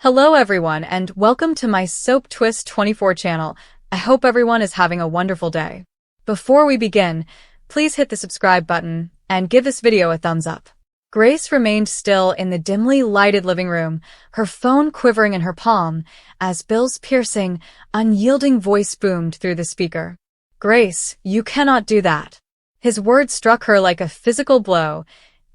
Hello everyone and welcome to my Soap Twist 24 channel. I hope everyone is having a wonderful day. Before we begin, please hit the subscribe button and give this video a thumbs up. Grace remained still in the dimly lighted living room, her phone quivering in her palm as Bill's piercing, unyielding voice boomed through the speaker. "Grace, you cannot do that." His words struck her like a physical blow,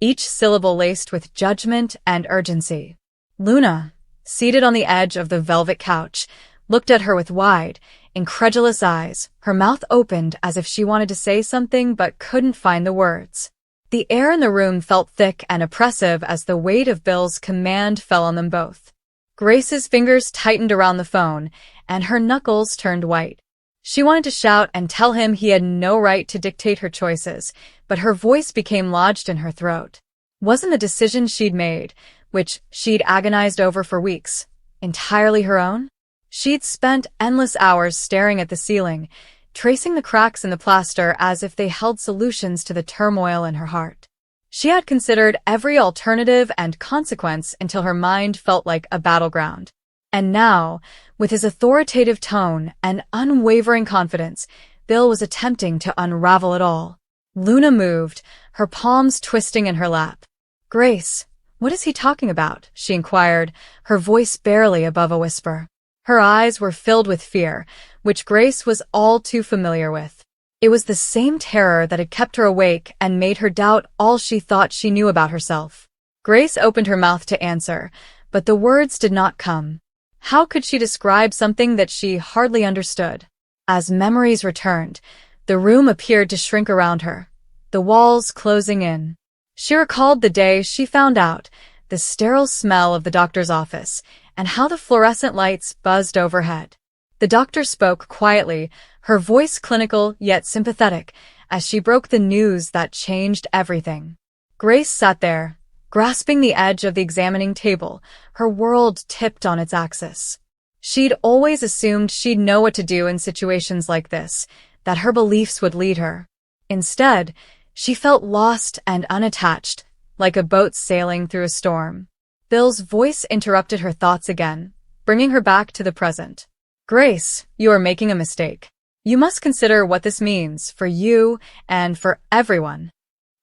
each syllable laced with judgment and urgency. Luna, seated on the edge of the velvet couch, looked at her with wide, incredulous eyes, her mouth opened as if she wanted to say something but couldn't find the words. The air in the room felt thick and oppressive as the weight of Bill's command fell on them both. Grace's fingers tightened around the phone, and her knuckles turned white. She wanted to shout and tell him he had no right to dictate her choices, but her voice became lodged in her throat. Wasn't the decision she'd made, which she'd agonized over for weeks, entirely her own? She'd spent endless hours staring at the ceiling, tracing the cracks in the plaster as if they held solutions to the turmoil in her heart. She had considered every alternative and consequence until her mind felt like a battleground. And now, with his authoritative tone and unwavering confidence, Bill was attempting to unravel it all. Luna moved, her palms twisting in her lap. "Grace, what is he talking about?" she inquired, her voice barely above a whisper. Her eyes were filled with fear, which Grace was all too familiar with. It was the same terror that had kept her awake and made her doubt all she thought she knew about herself. Grace opened her mouth to answer, but the words did not come. How could she describe something that she hardly understood? As memories returned, the room appeared to shrink around her, the walls closing in. She recalled the day she found out, the sterile smell of the doctor's office, and how the fluorescent lights buzzed overhead. The doctor spoke quietly, her voice clinical yet sympathetic, as she broke the news that changed everything. Grace sat there, grasping the edge of the examining table, her world tipped on its axis. She'd always assumed she'd know what to do in situations like this, that her beliefs would lead her. Instead, she felt lost and unattached, like a boat sailing through a storm. Bill's voice interrupted her thoughts again, bringing her back to the present. "Grace, you are making a mistake. You must consider what this means for you and for everyone."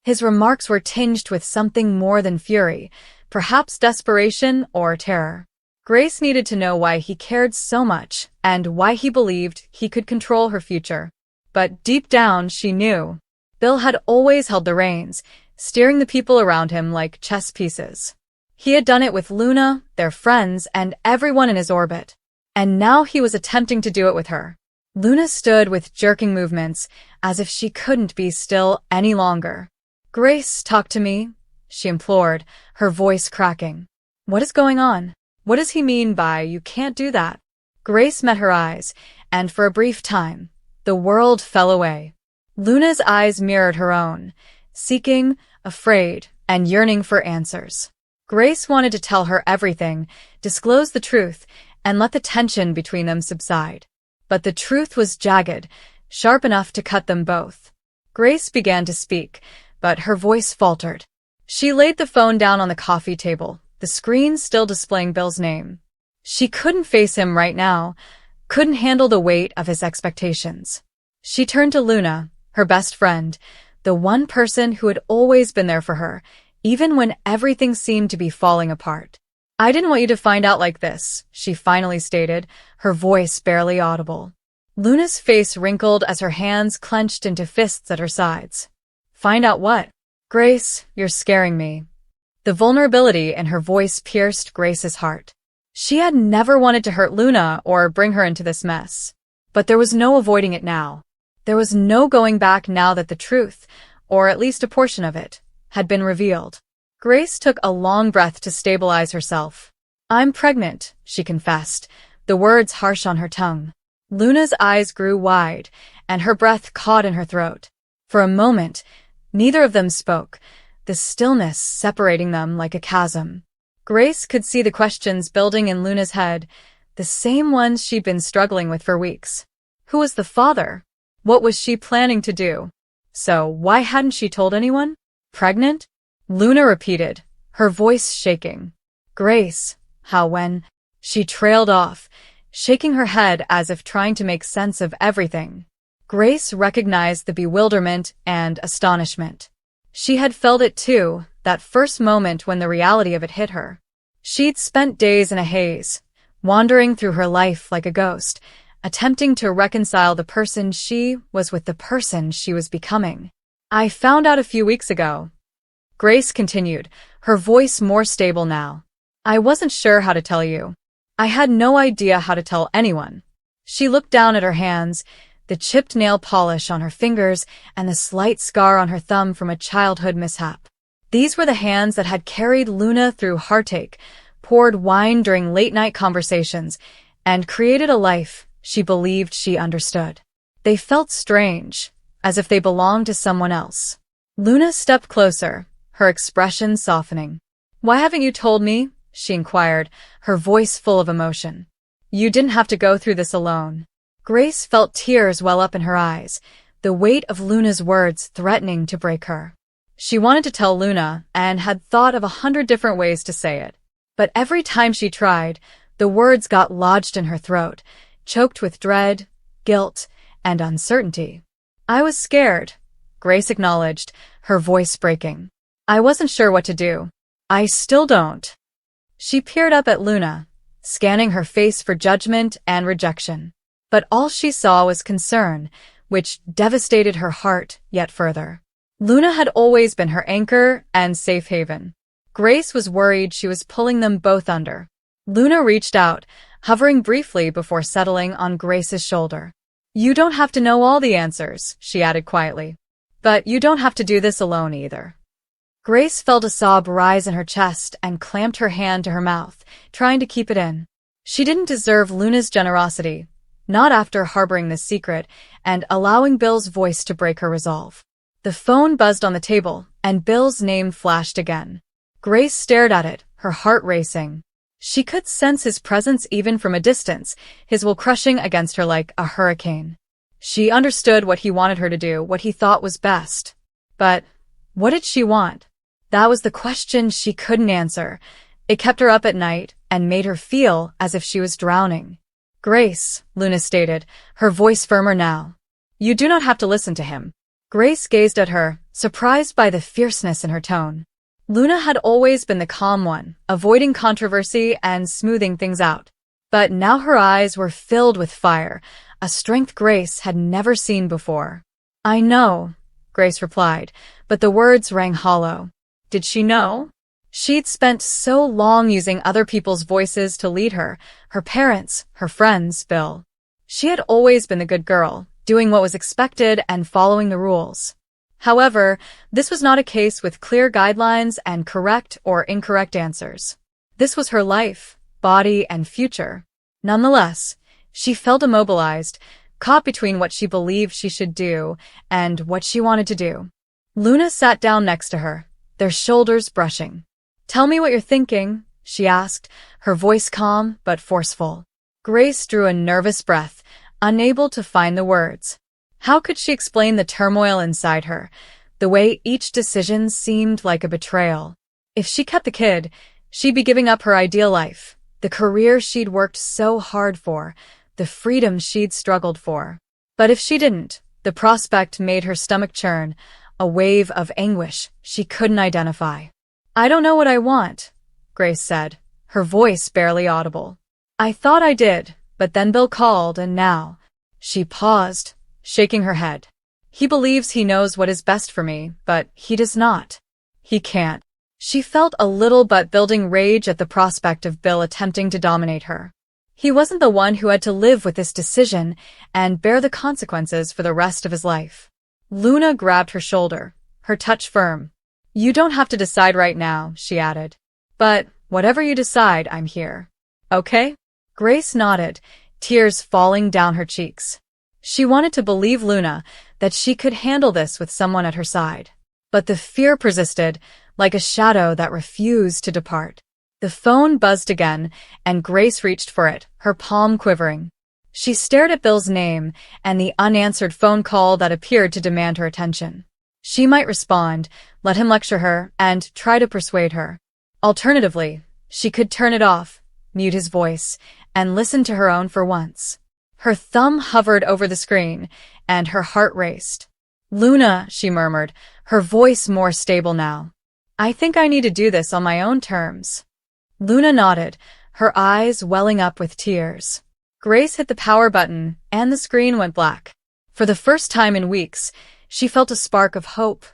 His remarks were tinged with something more than fury, perhaps desperation or terror. Grace needed to know why he cared so much and why he believed he could control her future. But deep down, she knew. Bill had always held the reins, steering the people around him like chess pieces. He had done it with Luna, their friends, and everyone in his orbit. And now he was attempting to do it with her. Luna stood with jerking movements, as if she couldn't be still any longer. "Grace, talk to me," she implored, her voice cracking. "What is going on? What does he mean by you can't do that?" Grace met her eyes, and for a brief time, the world fell away. Luna's eyes mirrored her own, seeking, afraid, and yearning for answers. Grace wanted to tell her everything, disclose the truth, and let the tension between them subside. But the truth was jagged, sharp enough to cut them both. Grace began to speak, but her voice faltered. She laid the phone down on the coffee table, the screen still displaying Bill's name. She couldn't face him right now, couldn't handle the weight of his expectations. She turned to Luna, her best friend, the one person who had always been there for her, even when everything seemed to be falling apart. "I didn't want you to find out like this," she finally stated, her voice barely audible. Luna's face wrinkled as her hands clenched into fists at her sides. "Find out what?" "Grace, you're scaring me." The vulnerability in her voice pierced Grace's heart. She had never wanted to hurt Luna or bring her into this mess. But there was no avoiding it now. There was no going back now that the truth, or at least a portion of it, had been revealed. Grace took a long breath to stabilize herself. "I'm pregnant," she confessed, the words harsh on her tongue. Luna's eyes grew wide, and her breath caught in her throat. For a moment, neither of them spoke, the stillness separating them like a chasm. Grace could see the questions building in Luna's head, the same ones she'd been struggling with for weeks. Who was the father? What was she planning to do? So why hadn't she told anyone? Pregnant? Luna repeated, her voice shaking. "Grace, how when?" She trailed off, shaking her head as if trying to make sense of everything. Grace recognized the bewilderment and astonishment. She had felt it too, that first moment when the reality of it hit her. She'd spent days in a haze, wandering through her life like a ghost, attempting to reconcile the person she was with the person she was becoming. "I found out a few weeks ago," Grace continued, her voice more stable now. "I wasn't sure how to tell you. I had no idea how to tell anyone." She looked down at her hands, the chipped nail polish on her fingers and the slight scar on her thumb from a childhood mishap. These were the hands that had carried Luna through heartache, poured wine during late-night conversations, and created a life she believed she understood. They felt strange, as if they belonged to someone else. Luna stepped closer, her expression softening. "Why haven't you told me?" she inquired, her voice full of emotion. "You didn't have to go through this alone." Grace felt tears well up in her eyes, the weight of Luna's words threatening to break her. She wanted to tell Luna and had thought of 100 different ways to say it. But every time she tried, the words got lodged in her throat, choked with dread, guilt, and uncertainty. "I was scared," Grace acknowledged, her voice breaking. "I wasn't sure what to do. I still don't." She peered up at Luna, scanning her face for judgment and rejection. But all she saw was concern, which devastated her heart yet further. Luna had always been her anchor and safe haven. Grace was worried she was pulling them both under. Luna reached out, hovering briefly before settling on Grace's shoulder. "You don't have to know all the answers," she added quietly. "But you don't have to do this alone either." Grace felt a sob rise in her chest and clamped her hand to her mouth, trying to keep it in. She didn't deserve Luna's generosity, not after harboring this secret and allowing Bill's voice to break her resolve. The phone buzzed on the table, and Bill's name flashed again. Grace stared at it, her heart racing. She could sense his presence even from a distance, his will crushing against her like a hurricane. She understood what he wanted her to do, what he thought was best. But what did she want? That was the question she couldn't answer. It kept her up at night and made her feel as if she was drowning. "Grace," Luna stated, her voice firmer now. "You do not have to listen to him." Grace gazed at her, surprised by the fierceness in her tone. Luna had always been the calm one, avoiding controversy and smoothing things out. But now her eyes were filled with fire, a strength Grace had never seen before. "I know," Grace replied, but the words rang hollow. Did she know? She'd spent so long using other people's voices to lead her, her parents, her friends, Bill. She had always been the good girl, doing what was expected and following the rules. However, this was not a case with clear guidelines and correct or incorrect answers. This was her life, body, and future. Nonetheless, she felt immobilized, caught between what she believed she should do and what she wanted to do. Luna sat down next to her, their shoulders brushing. "Tell me what you're thinking," she asked, her voice calm but forceful. Grace drew a nervous breath, unable to find the words. How could she explain the turmoil inside her, the way each decision seemed like a betrayal? If she kept the kid, she'd be giving up her ideal life, the career she'd worked so hard for, the freedom she'd struggled for. But if she didn't, the prospect made her stomach churn, a wave of anguish she couldn't identify. "I don't know what I want," Grace said, her voice barely audible. "I thought I did, but then Bill called and now." She paused, shaking her head. "He believes he knows what is best for me, but he does not. He can't." She felt a little but building rage at the prospect of Bill attempting to dominate her. He wasn't the one who had to live with this decision and bear the consequences for the rest of his life. Luna grabbed her shoulder, her touch firm. "You don't have to decide right now," she added. "But whatever you decide, I'm here. Okay?" Grace nodded, tears falling down her cheeks. She wanted to believe Luna that she could handle this with someone at her side. But the fear persisted, like a shadow that refused to depart. The phone buzzed again, and Grace reached for it, her palm quivering. She stared at Bill's name and the unanswered phone call that appeared to demand her attention. She might respond, let him lecture her, and try to persuade her. Alternatively, she could turn it off, mute his voice, and listen to her own for once. Her thumb hovered over the screen, and her heart raced. "Luna," she murmured, her voice more stable now. "I think I need to do this on my own terms." Luna nodded, her eyes welling up with tears. Grace hit the power button, and the screen went black. For the first time in weeks, she felt a spark of hope,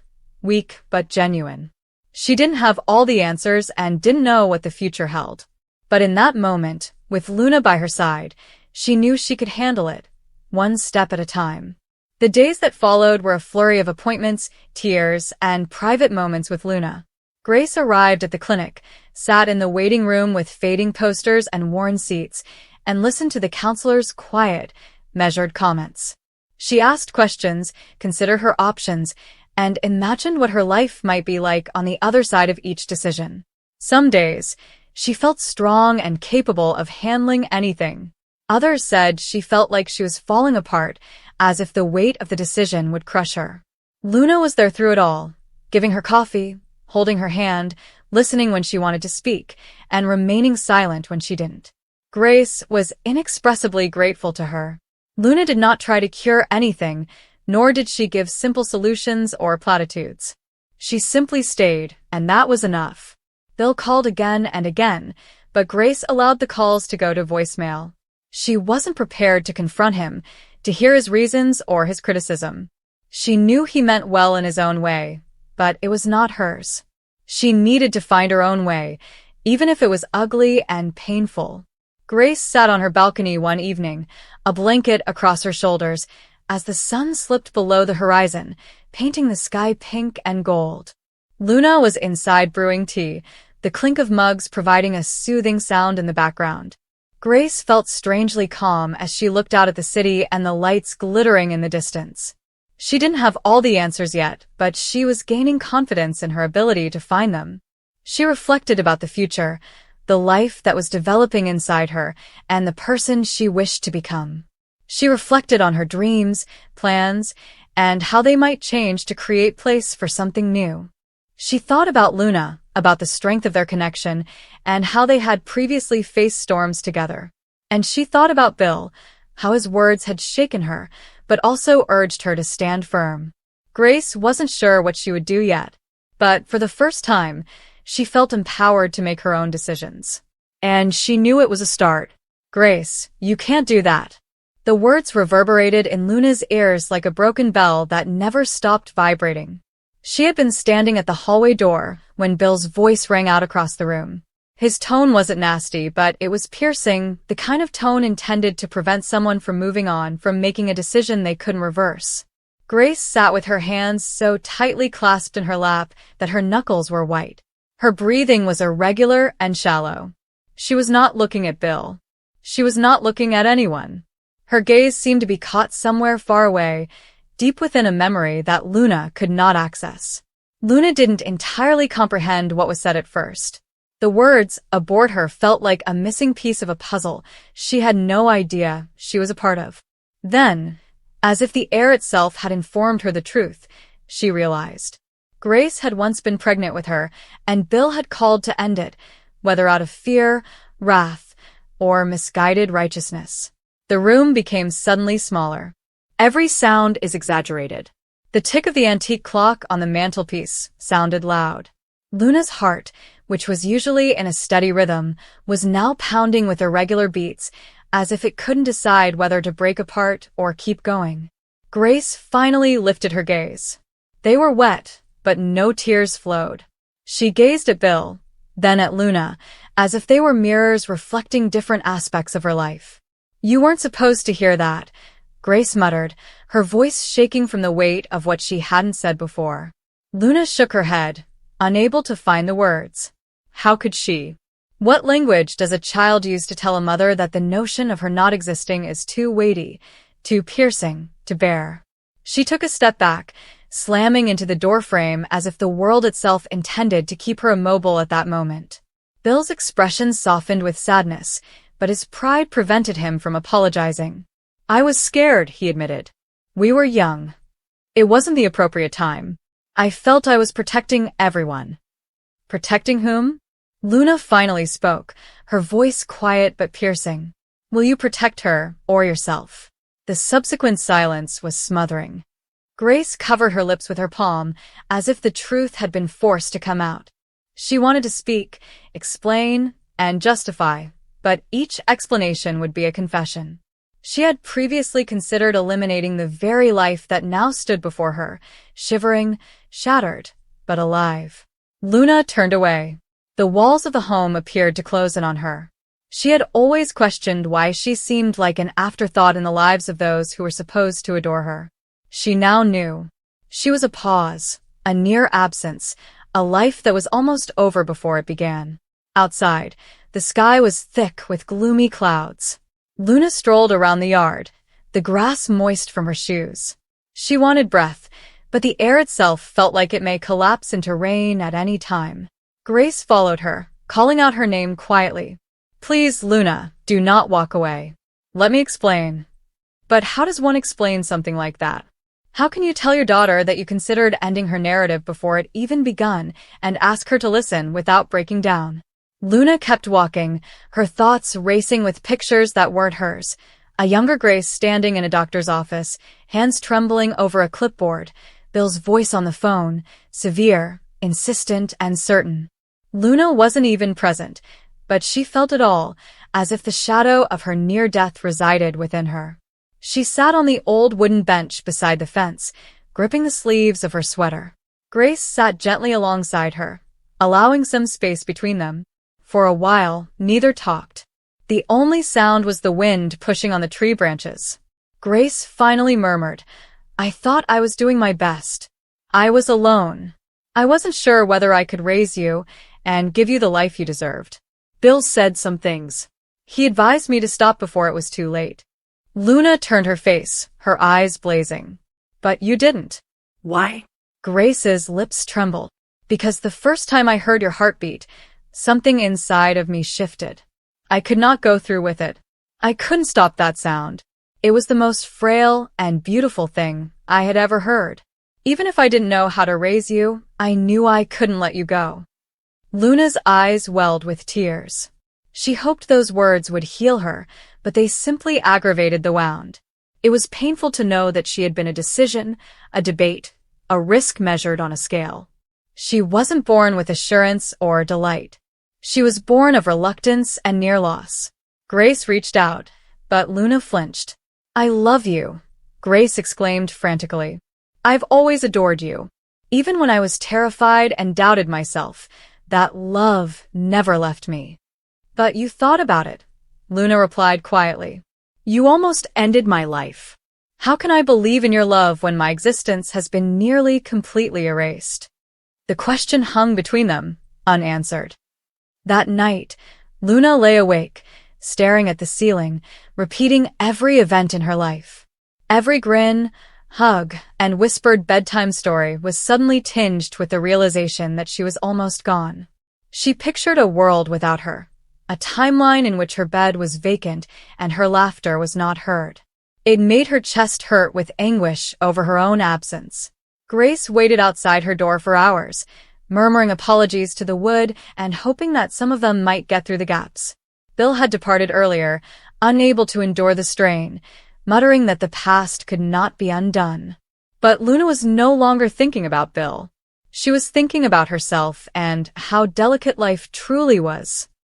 weak but genuine. She didn't have all the answers and didn't know what the future held. But in that moment, with Luna by her side, she knew she could handle it, one step at a time. The days that followed were a flurry of appointments, tears, and private moments with Luna. Grace arrived at the clinic, sat in the waiting room with fading posters and worn seats, and listened to the counselor's quiet, measured comments. She asked questions, considered her options, and imagined what her life might be like on the other side of each decision. Some days, she felt strong and capable of handling anything. Others said she felt like she was falling apart, as if the weight of the decision would crush her. Luna was there through it all, giving her coffee, holding her hand, listening when she wanted to speak, and remaining silent when she didn't. Grace was inexpressibly grateful to her. Luna did not try to cure anything, nor did she give simple solutions or platitudes. She simply stayed, and that was enough. Bill called again and again, but Grace allowed the calls to go to voicemail. She wasn't prepared to confront him, to hear his reasons or his criticism. She knew he meant well in his own way, but it was not hers. She needed to find her own way, even if it was ugly and painful. Grace sat on her balcony one evening, a blanket across her shoulders, as the sun slipped below the horizon, painting the sky pink and gold. Luna was inside brewing tea, the clink of mugs providing a soothing sound in the background. Grace felt strangely calm as she looked out at the city and the lights glittering in the distance. She didn't have all the answers yet, but she was gaining confidence in her ability to find them. She reflected about the future, the life that was developing inside her, and the person she wished to become. She reflected on her dreams, plans, and how they might change to create place for something new. She thought about Luna, about the strength of their connection, and how they had previously faced storms together. And she thought about Bill, how his words had shaken her, but also urged her to stand firm. Grace wasn't sure what she would do yet, but for the first time, she felt empowered to make her own decisions. And she knew it was a start. "Grace, you can't do that." The words reverberated in Luna's ears like a broken bell that never stopped vibrating. She had been standing at the hallway door when Bill's voice rang out across the room. His tone wasn't nasty, but it was piercing, the kind of tone intended to prevent someone from moving on, from making a decision they couldn't reverse. Grace sat with her hands so tightly clasped in her lap that her knuckles were white. Her breathing was irregular and shallow. She was not looking at Bill. She was not looking at anyone. Her gaze seemed to be caught somewhere far away, deep within a memory that Luna could not access. Luna didn't entirely comprehend what was said at first. The words "abort her" felt like a missing piece of a puzzle she had no idea she was a part of. Then, as if the air itself had informed her the truth, she realized. Grace had once been pregnant with her, and Bill had called to end it, whether out of fear, wrath, or misguided righteousness. The room became suddenly smaller. Every sound is exaggerated. The tick of the antique clock on the mantelpiece sounded loud. Luna's heart, which was usually in a steady rhythm, was now pounding with irregular beats, as if it couldn't decide whether to break apart or keep going. Grace finally lifted her gaze. They were wet, but no tears flowed. She gazed at Bill, then at Luna, as if they were mirrors reflecting different aspects of her life. "You weren't supposed to hear that," Grace muttered, her voice shaking from the weight of what she hadn't said before. Luna shook her head, unable to find the words. How could she? What language does a child use to tell a mother that the notion of her not existing is too weighty, too piercing, to bear? She took a step back, slamming into the doorframe as if the world itself intended to keep her immobile at that moment. Bill's expression softened with sadness, but his pride prevented him from apologizing. "I was scared," he admitted. "We were young. It wasn't the appropriate time. I felt I was protecting everyone." "Protecting whom?" Luna finally spoke, her voice quiet but piercing. Will you protect her or yourself? The subsequent silence was smothering. Grace covered her lips with her palm, as if the truth had been forced to come out. She wanted to speak, explain, and justify, but each explanation would be a confession. She had previously considered eliminating the very life that now stood before her, shivering, shattered, but alive. Luna turned away. The walls of the home appeared to close in on her. She had always questioned why she seemed like an afterthought in the lives of those who were supposed to adore her. She now knew. She was a pause, a near absence, a life that was almost over before it began. Outside, the sky was thick with gloomy clouds. Luna strolled around the yard, the grass moist from her shoes. She wanted breath, but the air itself felt like it may collapse into rain at any time. Grace followed her, calling out her name quietly. Please, Luna, do not walk away. Let me explain. But how does one explain something like that? How can you tell your daughter that you considered ending her narrative before it even begun and ask her to listen without breaking down? Luna kept walking, her thoughts racing with pictures that weren't hers. A younger Grace standing in a doctor's office, hands trembling over a clipboard, Bill's voice on the phone, severe, insistent, and certain. Luna wasn't even present, but she felt it all, as if the shadow of her near death resided within her. She sat on the old wooden bench beside the fence, gripping the sleeves of her sweater. Grace sat gently alongside her, allowing some space between them. For a while, neither talked. The only sound was the wind pushing on the tree branches. Grace finally murmured, I thought I was doing my best. I was alone. I wasn't sure whether I could raise you and give you the life you deserved. Bill said some things. He advised me to stop before it was too late. Luna turned her face, her eyes blazing. But you didn't. Why? Grace's lips trembled. Because the first time I heard your heartbeat, something inside of me shifted. I could not go through with it. I couldn't stop that sound. It was the most frail and beautiful thing I had ever heard. Even if I didn't know how to raise you, I knew I couldn't let you go. Luna's eyes welled with tears. She hoped those words would heal her, but they simply aggravated the wound. It was painful to know that she had been a decision, a debate, a risk measured on a scale. She wasn't born with assurance or delight. She was born of reluctance and near loss. Grace reached out, but Luna flinched. I love you, Grace exclaimed frantically. I've always adored you. Even when I was terrified and doubted myself, that love never left me. But you thought about it, Luna replied quietly. You almost ended my life. How can I believe in your love when my existence has been nearly completely erased? The question hung between them, unanswered. That night, Luna lay awake, staring at the ceiling, repeating every event in her life. Every grin, hug, and whispered bedtime story was suddenly tinged with the realization that she was almost gone. She pictured a world without her, a timeline in which her bed was vacant and her laughter was not heard. It made her chest hurt with anguish over her own absence. Grace waited outside her door for hours, murmuring apologies to the wood and hoping that some of them might get through the gaps. Bill had departed earlier, unable to endure the strain, muttering that the past could not be undone. But Luna was no longer thinking about Bill. She was thinking about herself and how delicate life truly was.